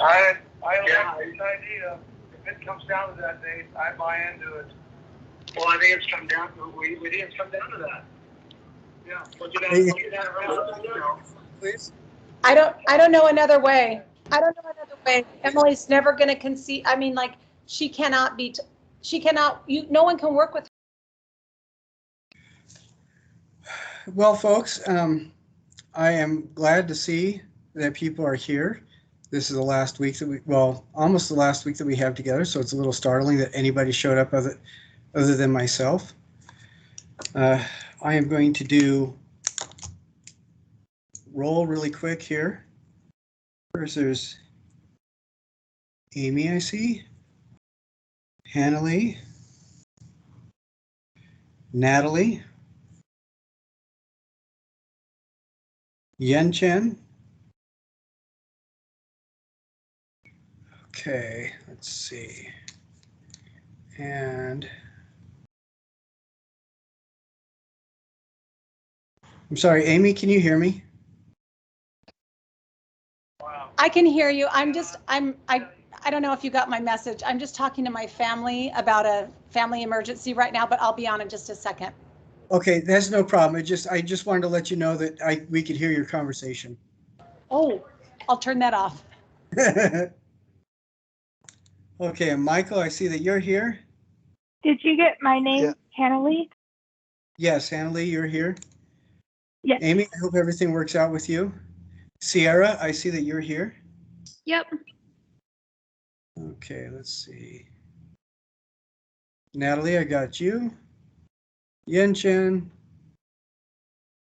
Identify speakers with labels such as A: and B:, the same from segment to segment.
A: I like the idea. If it comes down to that, Dave, I buy into it. Well, I think it's come down to we think it's come down to that. Yeah. Looking at it right now,
B: Please.
C: I don't know another way. I don't know another way. Emily's never going to concede. I mean, like, she cannot be. She cannot. No one can work with her.
B: Well, folks, I am glad to see that people are here. This is the last week that almost the last week that we have together, so it's a little startling that anybody showed up other than myself. I am going to do roll really quick here. First, there's Amy, I see. Hannalee. Natalie. Yen Chen. Okay, let's see. And I'm sorry, Amy, can you hear me?
C: I can hear you. I don't know if you got my message. I'm just talking to my family about a family emergency right now, but I'll be on in just a second.
B: Okay, that's no problem. I just wanted to let you know that we could hear your conversation.
C: Oh, I'll turn that off.
B: Okay, and Michael, I see that you're here.
D: Did you get my name,
A: Yeah.
D: Hannalee?
B: Yes, Hannalee, you're here.
D: Yes.
B: Amy, I hope everything works out with you. Sierra, I see that you're here.
E: Yep.
B: Okay, let's see. Natalie, I got you. Yen Chen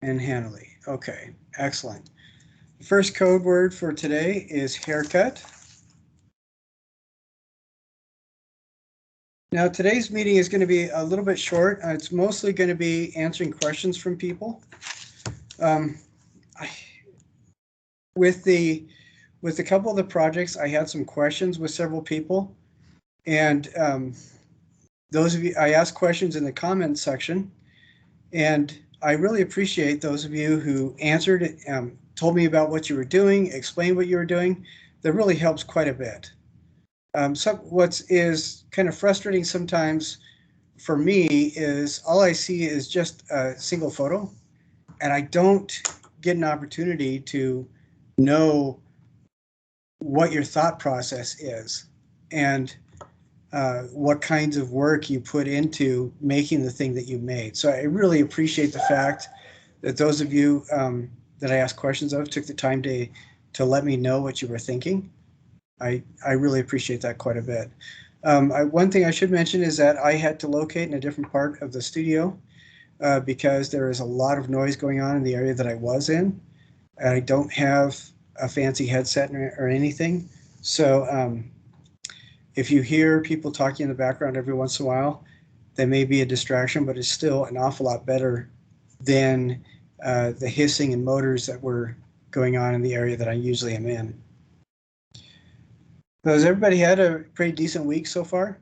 B: and Hannalee. Okay, excellent. The first code word for today is haircut. Now, today's meeting is going to be a little bit short. It's mostly going to be answering questions from people. With a couple of the projects, I had some questions with several people, and those of you, I asked questions in the comment section, and I really appreciate those of you who answered it, told me about what you were doing, explained what you were doing. That really helps quite a bit. What is kind of frustrating sometimes for me is all I see is just a single photo, and I don't get an opportunity to know what your thought process is and what kinds of work you put into making the thing that you made. So I really appreciate the fact that those of you that I asked questions of took the time to let me know what you were thinking. I really appreciate that quite a bit. One thing I should mention is that I had to locate in a different part of the studio because there is a lot of noise going on in the area that I was in. I don't have a fancy headset or anything. So if you hear people talking in the background every once in a while, that may be a distraction, but it's still an awful lot better than the hissing and motors that were going on in the area that I usually am in. So has everybody had a pretty decent week so far?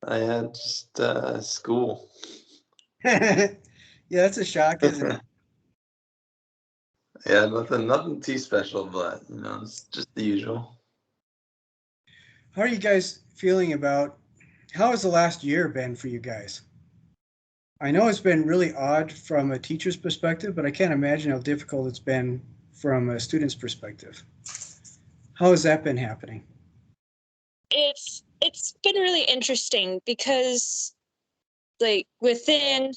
F: I had just school.
B: Yeah, that's a shock, isn't it?
F: Yeah, nothing too special, but it's just the usual.
B: How are you guys feeling about how has the last year been for you guys? I know it's been really odd from a teacher's perspective, but I can't imagine how difficult it's been from a student's perspective. How has that been happening?
E: It's been really interesting because within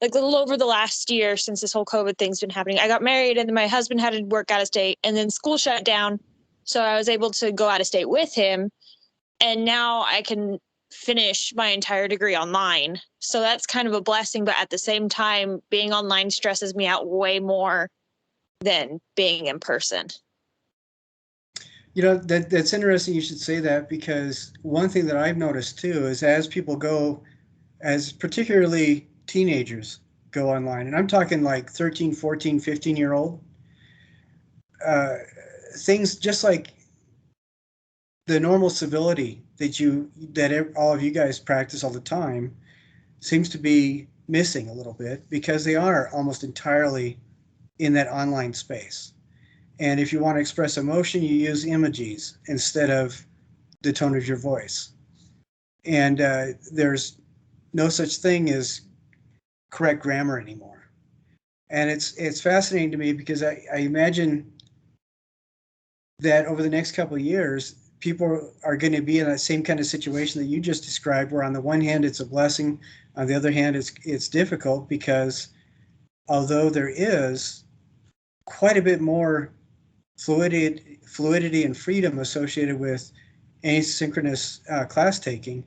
E: a little over the last year since this whole COVID thing's been happening, I got married and then my husband had to work out of state and then school shut down. So I was able to go out of state with him. And now I can finish my entire degree online. So that's kind of a blessing. But at the same time, being online stresses me out way more than being in person.
B: That's interesting you should say that, because one thing that I've noticed too is as people go, as particularly teenagers go online, and I'm talking like 13, 14, 15-year-old, things just like the normal civility that all of you guys practice all the time seems to be missing a little bit because they are almost entirely in that online space. And if you want to express emotion, you use emojis instead of the tone of your voice. And there's no such thing as correct grammar anymore. And it's fascinating to me because I imagine that over the next couple of years, people are going to be in that same kind of situation that you just described, where on the one hand it's a blessing, on the other hand it's difficult, because although there is quite a bit more fluidity and freedom associated with asynchronous class taking,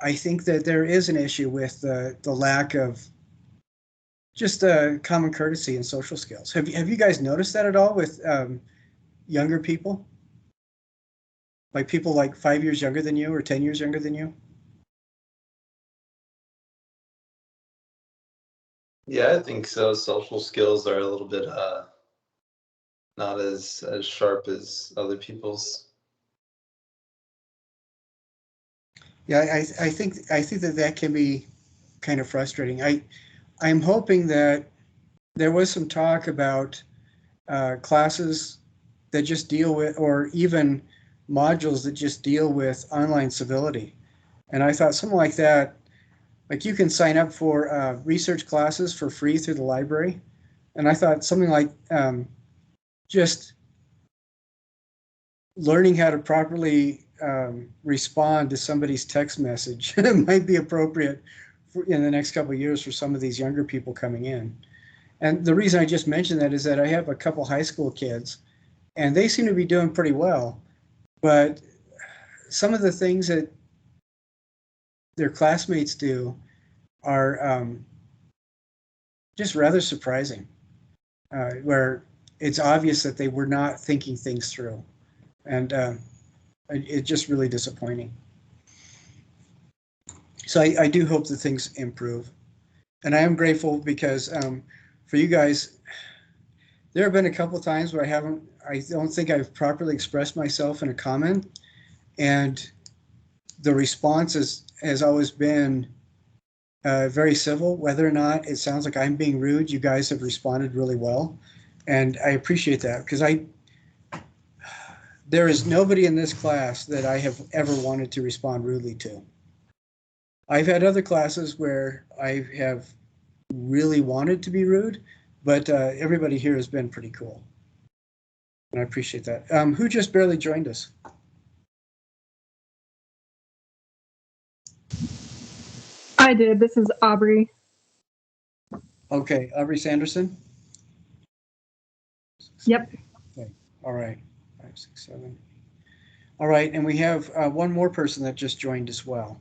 B: I think that there is an issue with the lack of just common courtesy and social skills. Have you guys noticed that at all with younger people? Like people like 5 years younger than you or 10 years younger than you?
F: Yeah, I think so. Social skills are a little bit not as sharp as other people's.
B: Yeah, I think that can be kind of frustrating. I'm hoping that there was some talk about classes that just deal with, or even modules that just deal with online civility. And I thought something like that, like you can sign up for research classes for free through the library. And I thought something like just learning how to properly respond to somebody's text message might be appropriate in the next couple of years for some of these younger people coming in. And the reason I just mentioned that is that I have a couple high school kids, and they seem to be doing pretty well. But some of the things that their classmates do are just rather surprising, where it's obvious that they were not thinking things through. And it's just really disappointing. So I do hope that things improve. And I am grateful because for you guys, there have been a couple of times where I don't think I've properly expressed myself in a comment. And the response has always been very civil. Whether or not it sounds like I'm being rude, you guys have responded really well. And I appreciate that, because there is nobody in this class that I have ever wanted to respond rudely to. I've had other classes where I have really wanted to be rude, but everybody here has been pretty cool. And I appreciate that. Who just barely joined us?
G: I did. This is Aubrey.
B: Okay, Aubrey Sanderson?
G: Yep.
B: Okay, all right. 5, 6, 7. All right, and we have one more person that just joined as well.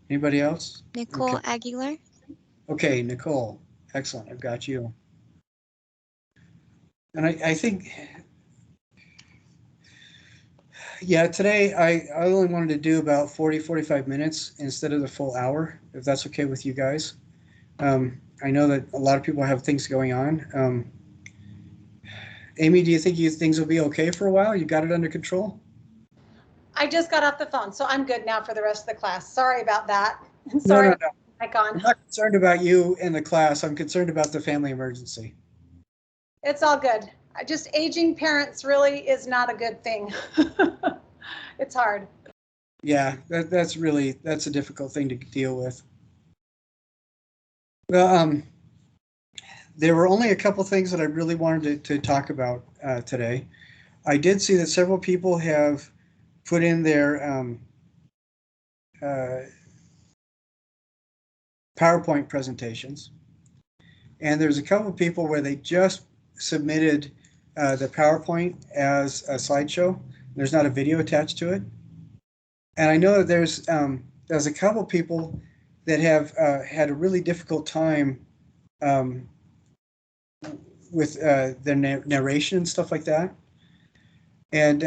B: Anybody else?
H: Nicole
B: Okay.
H: Aguilar.
B: Okay, Nicole. Excellent. I've got you. And I think, yeah, today I only wanted to do about 45 minutes instead of the full hour, if that's okay with you guys. I know that a lot of people have things going on. Amy, do you think things will be okay for a while? You got it under control?
C: I just got off the phone, so I'm good now for the rest of the class. Sorry about that.
B: No.
C: Mic on.
B: I'm not concerned about you and the class. I'm concerned about the family emergency.
C: It's all good. Just aging parents really is not a good thing. It's hard.
B: Yeah, that's a difficult thing to deal with. Well, there were only a couple things that I really wanted to talk about today. I did see that several people have put in their PowerPoint presentations. And there's a couple of people where they just submitted the PowerPoint as a slideshow. There's not a video attached to it. And I know that there's a couple of people that have had a really difficult time with their narration and stuff like that. And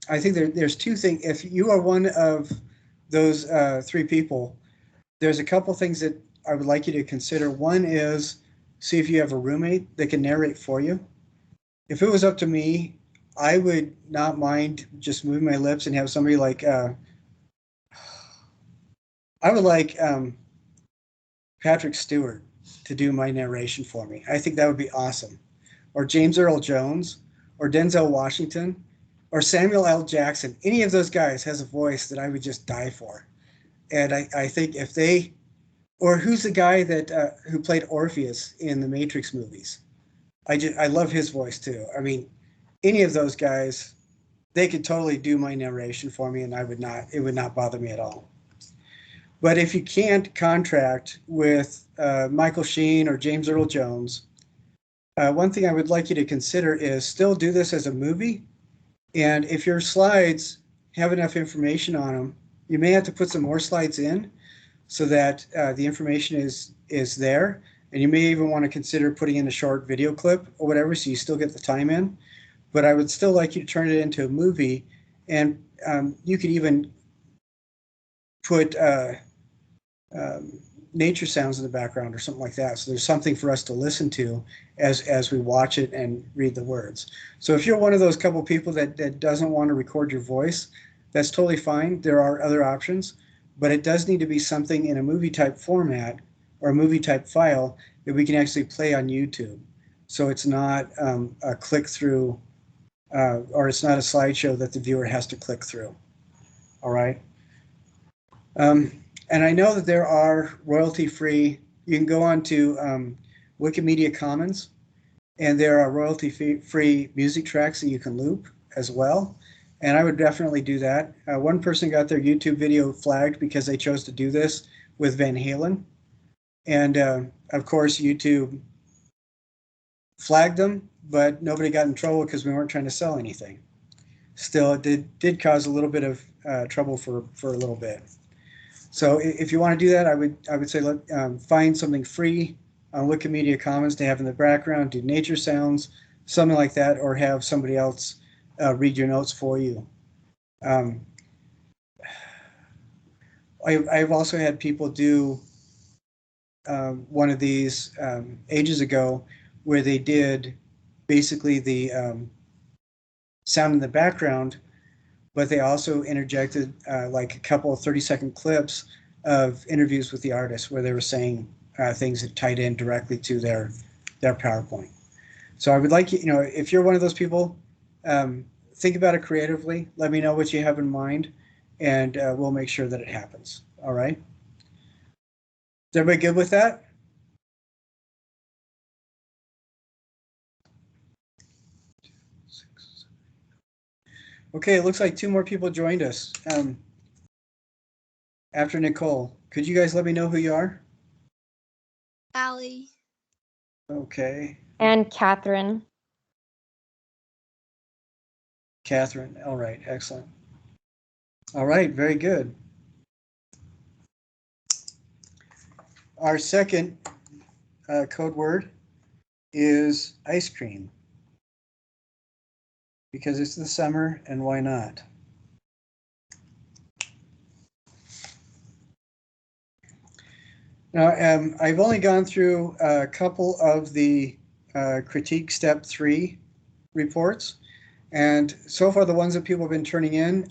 B: I think there's two things. If you are one of those 3 people, there's a couple things that I would like you to consider. One is see if you have a roommate that can narrate for you. If it was up to me, I would not mind just moving my lips and have somebody like, I would like Patrick Stewart to do my narration for me. I think that would be awesome. Or James Earl Jones, or Denzel Washington, or Samuel L. Jackson. Any of those guys has a voice that I would just die for. And I think if they, or who's the guy that who played Orpheus in the Matrix movies? I love his voice too. I mean, any of those guys, they could totally do my narration for me, and it would not bother me at all. But if you can't contract with Michael Sheen or James Earl Jones, one thing I would like you to consider is still do this as a movie. And if your slides have enough information on them, you may have to put some more slides in so that the information is there. And you may even want to consider putting in a short video clip or whatever, so you still get the time in. But I would still like you to turn it into a movie, and you could even put nature sounds in the background or something like that. So there's something for us to listen to as we watch it and read the words. So if you're one of those couple people that doesn't want to record your voice, that's totally fine. There are other options, but it does need to be something in a movie type format or a movie type file that we can actually play on YouTube. So it's not a click through or it's not a slideshow that the viewer has to click through. All right. And I know that there are royalty-free, you can go on to Wikimedia Commons, and there are royalty-free music tracks that you can loop as well. And I would definitely do that. One person got their YouTube video flagged because they chose to do this with Van Halen. And of course, YouTube flagged them, but nobody got in trouble because we weren't trying to sell anything. Still, it did cause a little bit of trouble for a little bit. So if you want to do that, I would say find something free on Wikimedia Commons to have in the background, do nature sounds, something like that, or have somebody else read your notes for you. I've also had people do one of these ages ago where they did basically the sound in the background, but they also interjected like a couple of 30-second clips of interviews with the artist where they were saying things that tied in directly to their PowerPoint. So I would like you, if you're one of those people, think about it creatively. Let me know what you have in mind, and we'll make sure that it happens. All right. Is everybody good with that? Okay, it looks like 2 more people joined us. After Nicole, could you guys let me know who you are?
H: Allie.
B: Okay.
I: And Catherine.
B: Catherine. All right, excellent. All right, very good. Our second code word is ice cream, because it's the summer and why not? Now, I've only gone through a couple of the critique step 3 reports, and so far the ones that people have been turning in,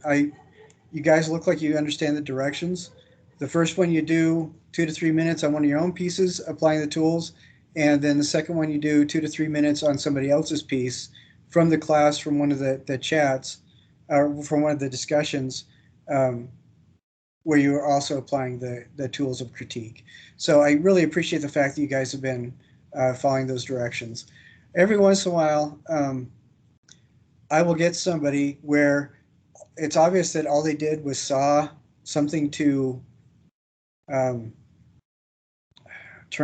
B: you guys look like you understand the directions. The first one you do 2 to 3 minutes on one of your own pieces, applying the tools, and then the second one you do 2 to 3 minutes on somebody else's piece from the class, from one of the chats, or from one of the discussions, where you are also applying the tools of critique. So I really appreciate the fact that you guys have been following those directions. Every once in a while, I will get somebody where it's obvious that all they did was saw something to turn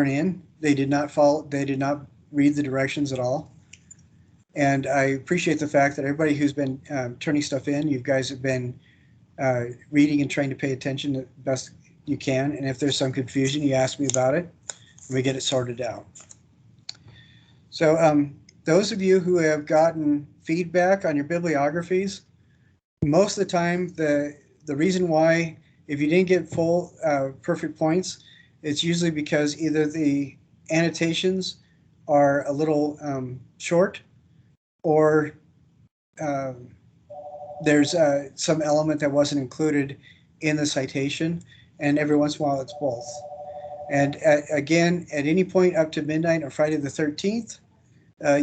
B: in. They did not follow, they did not read the directions at all. And I appreciate the fact that everybody who's been turning stuff in, you guys have been reading and trying to pay attention the best you can. And if there's some confusion, you ask me about it, and we get it sorted out. So those of you who have gotten feedback on your bibliographies, most of the time, the reason why, if you didn't get full perfect points, it's usually because either the annotations are a little short, or there's some element that wasn't included in the citation, and every once in a while it's both. And again, at any point up to midnight on Friday the 13th,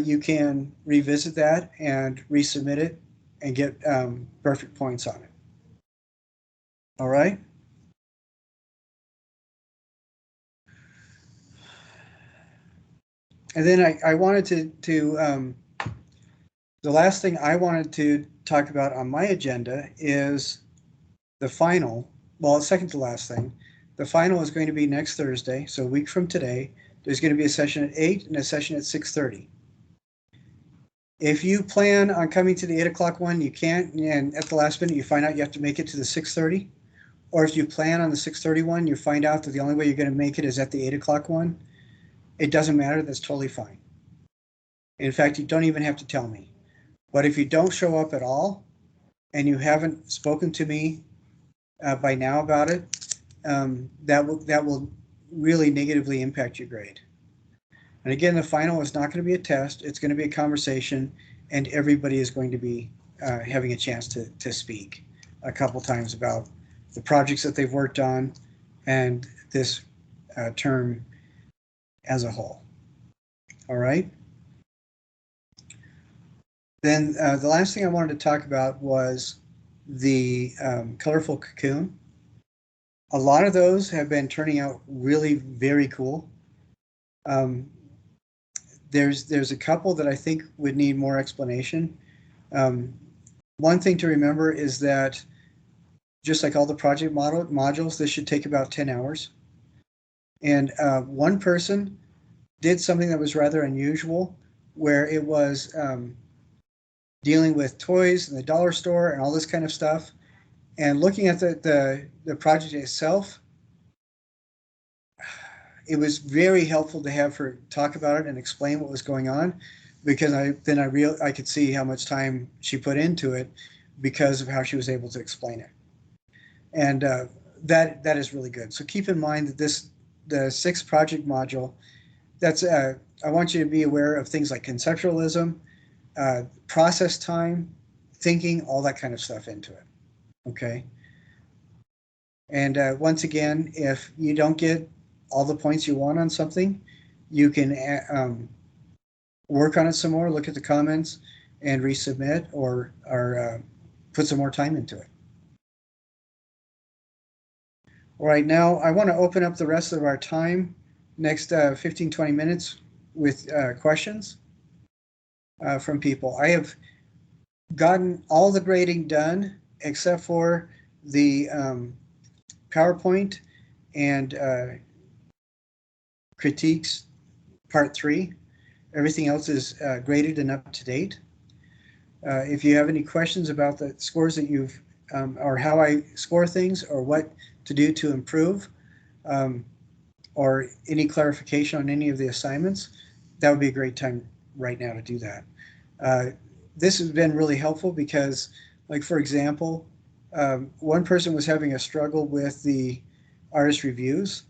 B: you can revisit that and resubmit it and get perfect points on it. All right. And then I wanted to the last thing I wanted to talk about on my agenda is the final, well, second to last thing. The final is going to be next Thursday, so a week from today. There's going to be a session at 8 and a session at 6:30. If you plan on coming to the 8 o'clock one, you can't, and at the last minute you find out you have to make it to the 6:30. Or if you plan on the 6:30 one, you find out that the only way you're going to make it is at the 8 o'clock one. It doesn't matter, that's totally fine. In fact, you don't even have to tell me. But if you don't show up at all and you haven't spoken to me by now about it, that will really negatively impact your grade. And again, the final is not going to be a test. It's going to be a conversation, and everybody is going to be having a chance to speak a couple times about the projects that they've worked on and this term as a whole. All right. Then the last thing I wanted to talk about was the colorful cocoon. A lot of those have been turning out really very cool. There's a couple that I think would need more explanation. One thing to remember is that just like all the project modules, this should take about 10 hours. And one person did something that was rather unusual, where it was dealing with toys in the dollar store and all this kind of stuff. And looking at the project itself, it was very helpful to have her talk about it and explain what was going on, because I could see how much time she put into it because of how she was able to explain it. And that is really good. So keep in mind that the 6th project module, that's I want you to be aware of things like conceptualism, process time, thinking, all that kind of stuff into it. Okay. And once again, if you don't get all the points you want on something, you can work on it some more, look at the comments, and resubmit or put some more time into it. All right, now I want to open up the rest of our time, next 15-20 minutes, with questions from people. I have gotten all the grading done except for the PowerPoint and critiques part 3. Everything else is graded and up to date. If you have any questions about the scores that you've or how I score things or what to do to improve, or any clarification on any of the assignments, that would be a great time right now to do that. This has been really helpful because, like, for example, one person was having a struggle with the artist reviews.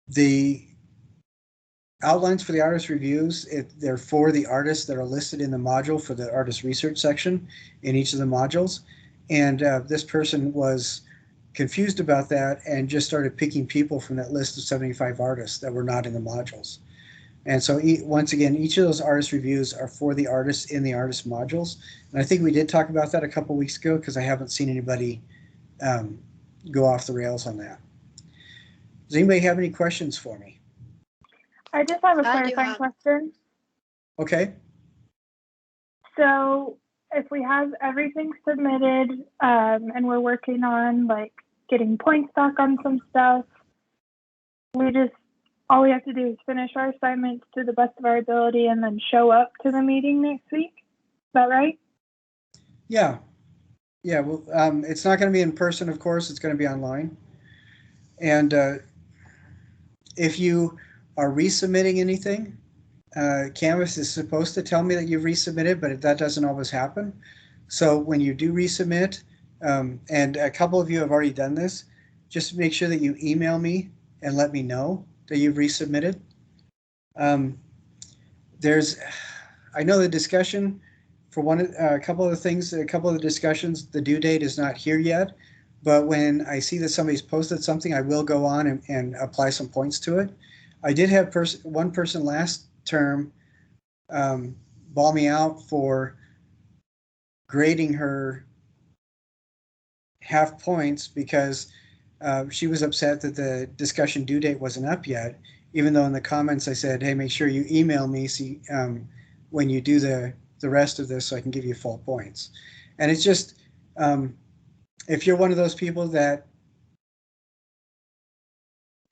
B: The outlines for the artist reviews, they're for the artists that are listed in the module for the artist research section in each of the modules. And this person was confused about that and just started picking people from that list of 75 artists that were not in the modules. And so once again, each of those artist reviews are for the artists in the artist modules. And I think we did talk about that a couple weeks ago because I haven't seen anybody go off the rails on that. Does anybody have any questions for me?
D: I just have a clarifying question.
B: Okay.
D: So if we have everything submitted and we're working on like getting points back on some stuff, all we have to do is finish our assignments to the best of our ability and then show up to the meeting next week. Is that right?
B: Yeah. Yeah. Well, it's not going to be in person, of course. It's going to be online. And if you are resubmitting anything, Canvas is supposed to tell me that you've resubmitted, but that doesn't always happen. So when you do resubmit, and a couple of you have already done this, just make sure that you email me and let me know that you've resubmitted. I know the discussion for a couple of the things, a couple of the discussions, the due date is not here yet. But when I see that somebody's posted something, I will go on and apply some points to it. I did have one person last term ball me out for grading her half points because she was upset that the discussion due date wasn't up yet, even though in the comments I said, hey, make sure you email me when you do the rest of this so I can give you full points. And it's just, if you're one of those people that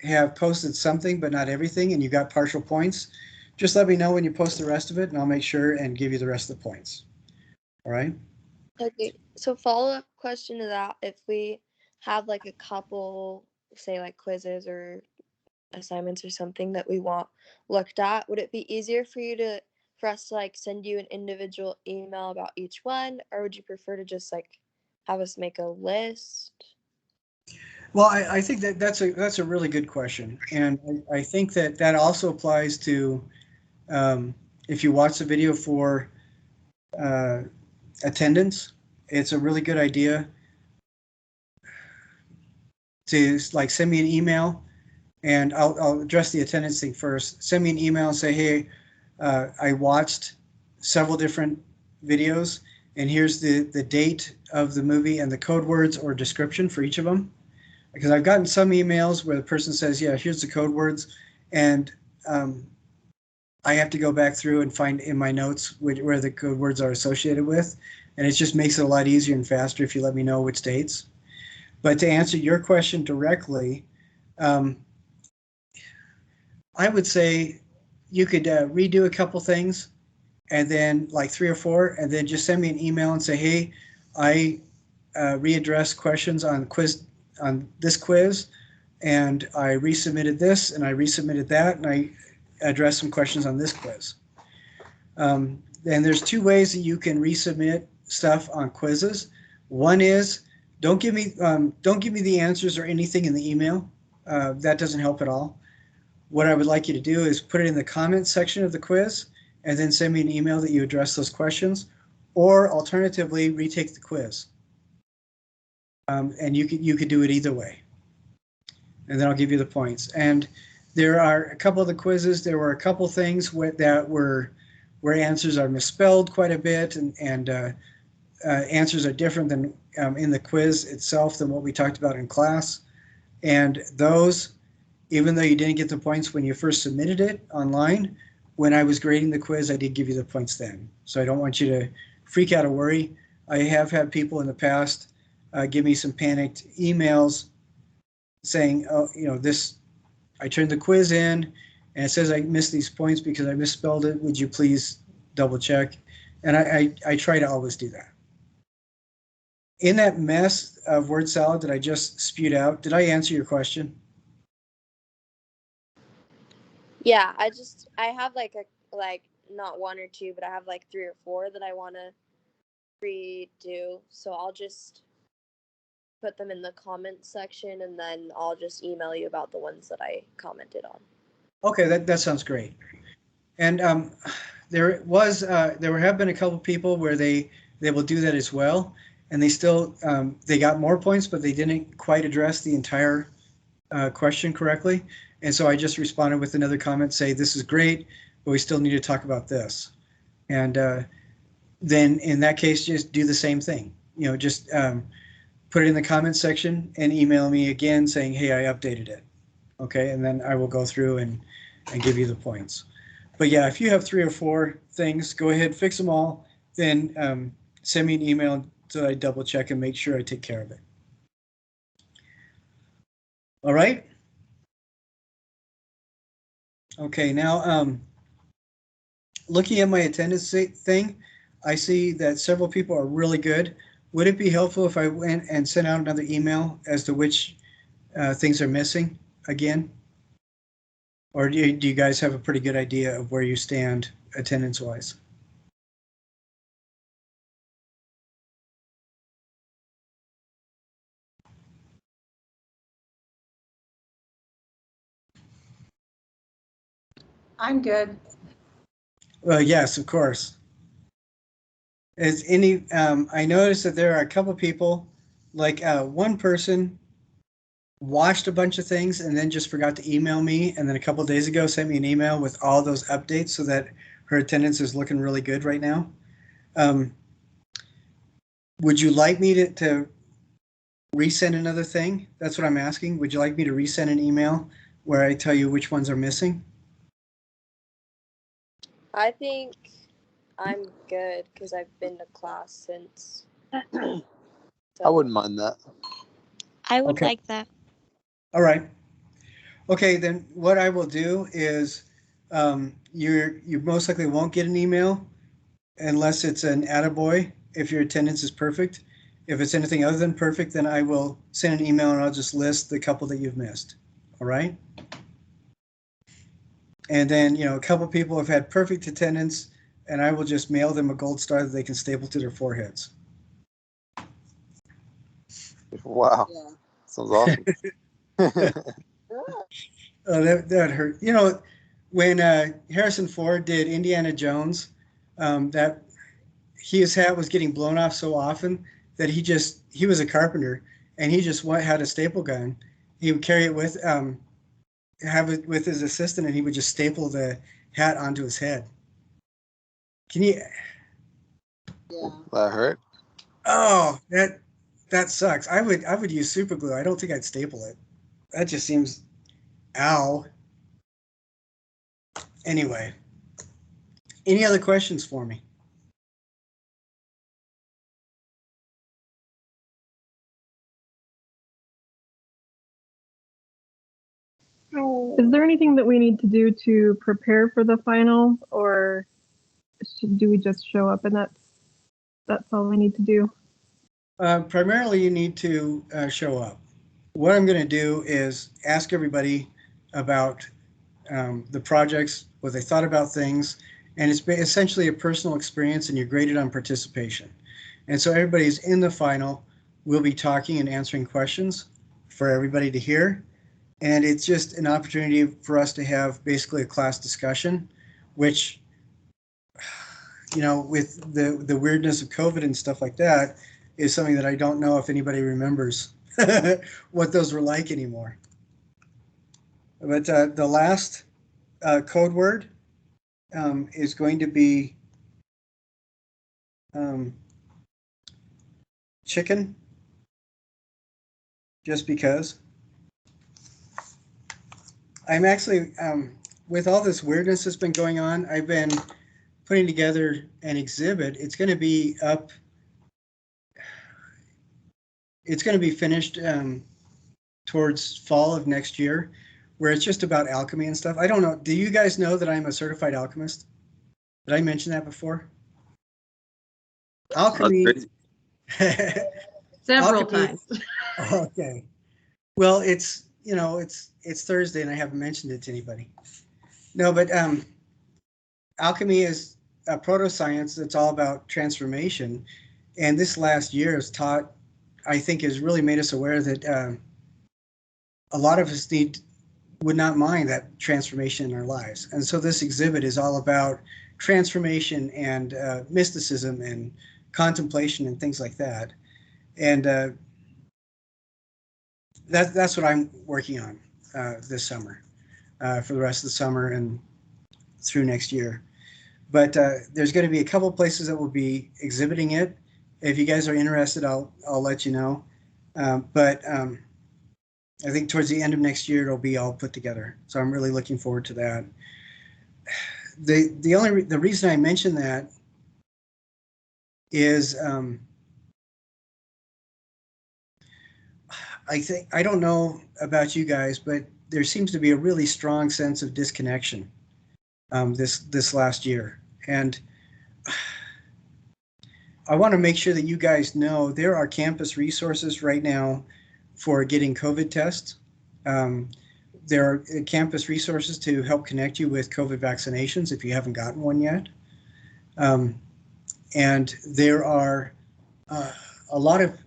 B: have posted something but not everything and you got partial points, just let me know when you post the rest of it and I'll make sure and give you the rest of the points. All right?
H: Okay, so follow-up question to that, if we have like a couple, say like quizzes or assignments or something that we want looked at, would it be easier for us to like send you an individual email about each one, or would you prefer to just like have us make a list?
B: Well, I think that's a really good question, and I think that also applies to if you watch the video for attendance. It's a really good idea to like send me an email, and I'll address the attendance thing first. Send me an email and say, hey, I watched several different videos, and here's the date of the movie and the code words or description for each of them. Because I've gotten some emails where the person says, yeah, here's the code words, and I have to go back through and find in my notes where the code words are associated with, and it just makes it a lot easier and faster if you let me know which dates. But to answer your question directly, I would say you could redo a couple things, and then like 3 or 4, and then just send me an email and say, hey, I readdressed questions on this quiz, and I resubmitted this, and I resubmitted that, and I addressed some questions on this quiz. And there's 2 ways that you can resubmit stuff on quizzes. One is don't give me the answers or anything in the email. That doesn't help at all. What I would like you to do is put it in the comments section of the quiz, and then send me an email that you address those questions, or alternatively retake the quiz. And you could do it either way, and then I'll give you the points. And there are a couple of the quizzes. There were a couple things where answers are misspelled quite a bit, and answers are different than in the quiz itself than what we talked about in class. And those, even though you didn't get the points when you first submitted it online, when I was grading the quiz, I did give you the points then. So I don't want you to freak out or worry. I have had people in the past give me some panicked emails saying, oh, I turned the quiz in and it says I missed these points because I misspelled it. Would you please double check? And I try to always do that. In that mess of word salad that I just spewed out, did I answer your question?
H: Yeah, I have like not 1 or 2, but I have like 3 or 4 that I want to redo. So I'll just put them in the comments section, and then I'll just email you about the ones that I commented on.
B: Okay, that sounds great. And there have been a couple people where they will do that as well, and they still they got more points, but they didn't quite address the entire question correctly. And so I just responded with another comment, say this is great, but we still need to talk about this. And then in that case, just do the same thing. Just put it in the comments section and email me again saying, hey, I updated it. Okay, and then I will go through and give you the points. But yeah, if you have 3 or 4 things, go ahead, fix them all, then send me an email so I double check and make sure I take care of it. All right? Okay, now looking at my attendance thing, I see that several people are really good. Would it be helpful if I went and sent out another email as to which things are missing again? Or do you guys have a pretty good idea of where you stand attendance-wise?
C: I'm good.
B: Well, yes, of course. Is any? I noticed that there are a couple people, like one person watched a bunch of things and then just forgot to email me, and then a couple days ago sent me an email with all those updates so that her attendance is looking really good right now. Um, would you like me to resend another thing? That's what I'm asking. Would you like me to resend an email where I tell you which ones are missing?
H: I think I'm good because I've been to class since.
F: I wouldn't mind that.
E: I would
B: Okay.
E: like that.
B: All right. Okay, then what I will do is you most likely won't get an email unless it's an attaboy, if your attendance is perfect. If it's anything other than perfect, then I will send an email and I'll just list the couple that you've missed. All right? And then, a couple people have had perfect attendance, and I will just mail them a gold star that they can staple to their foreheads.
F: Wow.
I: Yeah.
F: Sounds awesome.
B: That hurt. When Harrison Ford did Indiana Jones, that his hat was getting blown off so often that he was a carpenter, and he just had a staple gun. He would carry it have it with his assistant, and he would just staple the hat onto his head. Can you?
I: Yeah.
F: That hurt.
B: Oh, that sucks. I would use super glue. I don't think I'd staple it. That just seems, ow. Anyway, any other questions for me?
G: Is there anything that we need to do to prepare for the final, or do we just show up and that's all we need to do?
B: Primarily, you need to show up. What I'm going to do is ask everybody about the projects, what they thought about things, and it's essentially a personal experience, and you're graded on participation. And so everybody's in the final. We'll be talking and answering questions for everybody to hear. And it's just an opportunity for us to have basically a class discussion, which, with the weirdness of COVID and stuff like that, is something that I don't know if anybody remembers what those were like anymore. But the last code word is going to be chicken, just because. I'm actually, with all this weirdness that's been going on, I've been putting together an exhibit. It's going to be up. It's going to be finished towards fall of next year, where it's just about alchemy and stuff. I don't know. Do you guys know that I'm a certified alchemist? Did I mention that before? Alchemy.
I: Several
B: alchemy,
I: times.
B: Okay. Well, it's Thursday and I haven't mentioned it to anybody. No, but alchemy is a proto-science that's all about transformation. And this last year has taught, I think, has really made us aware that a lot of us would not mind that transformation in our lives. And so this exhibit is all about transformation and mysticism and contemplation and things like that. And that's what I'm working on this summer, for the rest of the summer and through next year. But there's going to be a couple places that will be exhibiting it. If you guys are interested, I'll let you know. But I think towards the end of next year, it'll be all put together. So I'm really looking forward to that. The reason I mention that is I don't know about you guys, but there seems to be a really strong sense of disconnection this last year. And I want to make sure that you guys know there are campus resources right now for getting COVID tests. There are campus resources to help connect you with COVID vaccinations if you haven't gotten one yet. And there are a lot of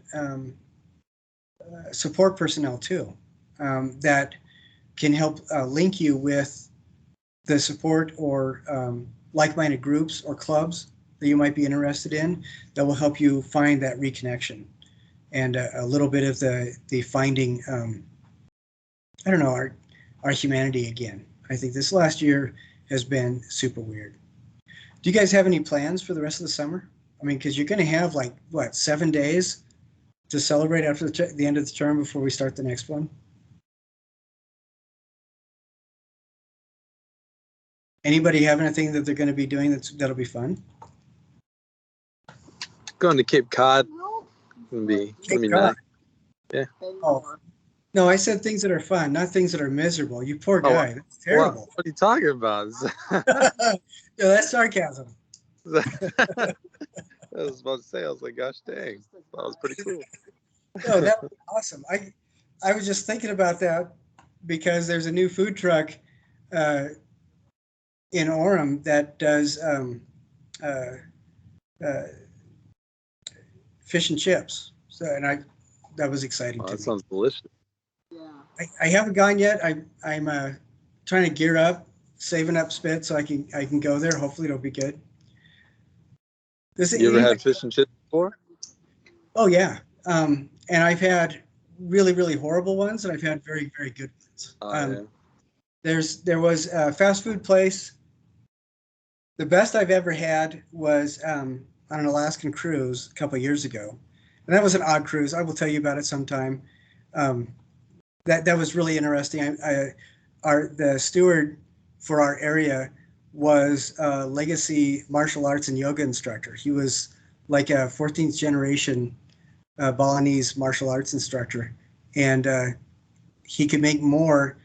B: support personnel too that can help link you with the support or like-minded groups or clubs that you might be interested in that will help you find that reconnection and a little bit of the finding, I don't know, our humanity again. I think this last year has been super weird. Do you guys have any plans for the rest of the summer? I mean, because you're going to have like, what, 7 days to celebrate after the end of the term before we start the next one? Anybody have anything that they're going to be doing that'll be fun?
J: Going to Cape Cod. Gonna be nice. Yeah.
B: Oh, no, I said things that are fun, not things that are miserable. You poor guy. That's terrible.
J: What are you talking about?
B: No, that's sarcasm.
J: I was about to say, I was like, gosh dang, that was pretty cool.
B: No, that was awesome. I was just thinking about that because there's a new food truck in Orem that does fish and chips. So, and that was exciting to me.
J: That sounds delicious.
I: Yeah.
B: I haven't gone yet. I'm trying to gear up, saving up spit so I can go there. Hopefully it'll be good.
J: You ever had fish and chips before?
B: Oh yeah, and I've had really, really horrible ones, and I've had very, very good ones.
J: Yeah.
B: There was a fast food place. The best I've ever had was on an Alaskan cruise a couple of years ago, and that was an odd cruise. I will tell you about it sometime. That was really interesting. The steward for our area was a legacy martial arts and yoga instructor. He was like a 14th generation Balinese martial arts instructor, and he could make more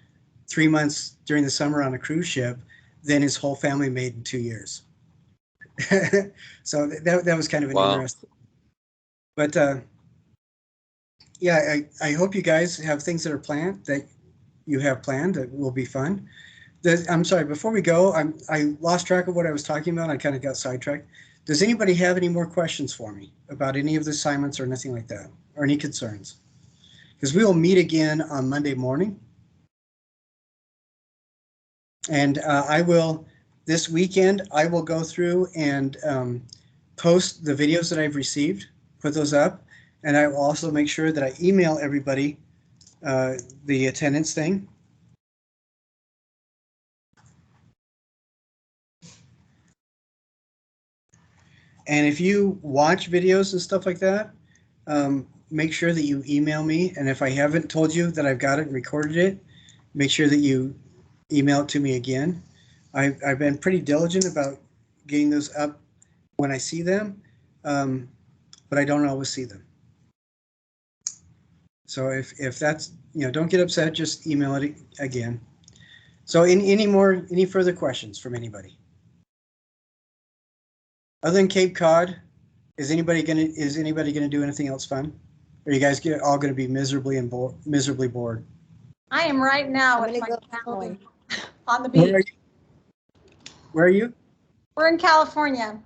B: 3 months during the summer on a cruise ship than his whole family made in 2 years. So that was kind of an interesting. But yeah, I hope you guys have things that are planned, that you have planned that will be fun. I'm sorry, before we go, I lost track of what I was talking about. I kind of got sidetracked. Does anybody have any more questions for me about any of the assignments or anything like that, or any concerns? Because we will meet again on Monday morning. And this weekend, I will go through and post the videos that I've received, put those up, and I will also make sure that I email everybody the attendance thing. And if you watch videos and stuff like that, make sure that you email me. And if I haven't told you that I've got it and recorded it, make sure that you email it to me again. I've been pretty diligent about getting those up when I see them, but I don't always see them. So if that's, don't get upset, just email it again. So any further questions from anybody? Other than Cape Cod, is anybody gonna do anything else fun? Or are you guys all gonna be miserably bored?
C: I am right now
H: I'm
C: with
H: gonna
C: my
H: go
C: family on the beach.
B: Where are you?
C: We're in California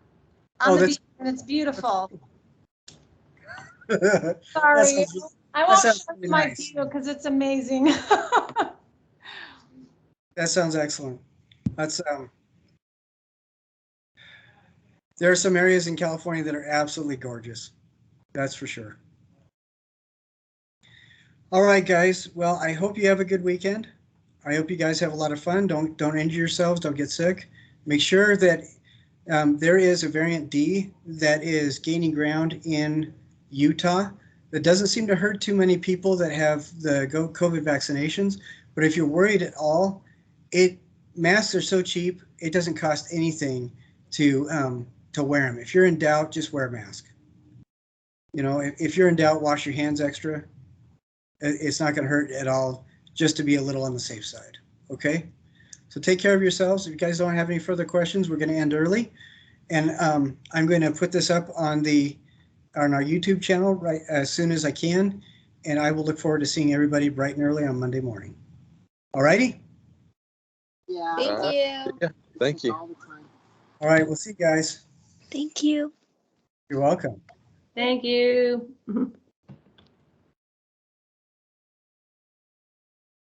C: on the
B: that's
C: beach, and it's beautiful.
B: That
C: Sorry, I won't show
B: really
C: you my
B: nice.
C: view because it's amazing.
B: That sounds excellent. That's there are some areas in California that are absolutely gorgeous. That's for sure. All right, guys. Well, I hope you have a good weekend. I hope you guys have a lot of fun. Don't injure yourselves. Don't get sick. Make sure that there is a variant D that is gaining ground in Utah. That doesn't seem to hurt too many people that have the COVID vaccinations. But if you're worried at all, masks are so cheap. It doesn't cost anything to wear them. If you're in doubt, just wear a mask. If you're in doubt, wash your hands extra. It's not going to hurt at all, just to be a little on the safe side. Okay? So take care of yourselves. If you guys don't have any further questions, we're going to end early. And I'm going to put this up on our YouTube channel right as soon as I can. And I will look forward to seeing everybody bright and early on Monday morning. All righty?
I: Yeah.
H: Thank you.
J: Yeah, thank you.
B: All right, we'll see you guys.
H: Thank you.
B: You're welcome.
K: Thank you.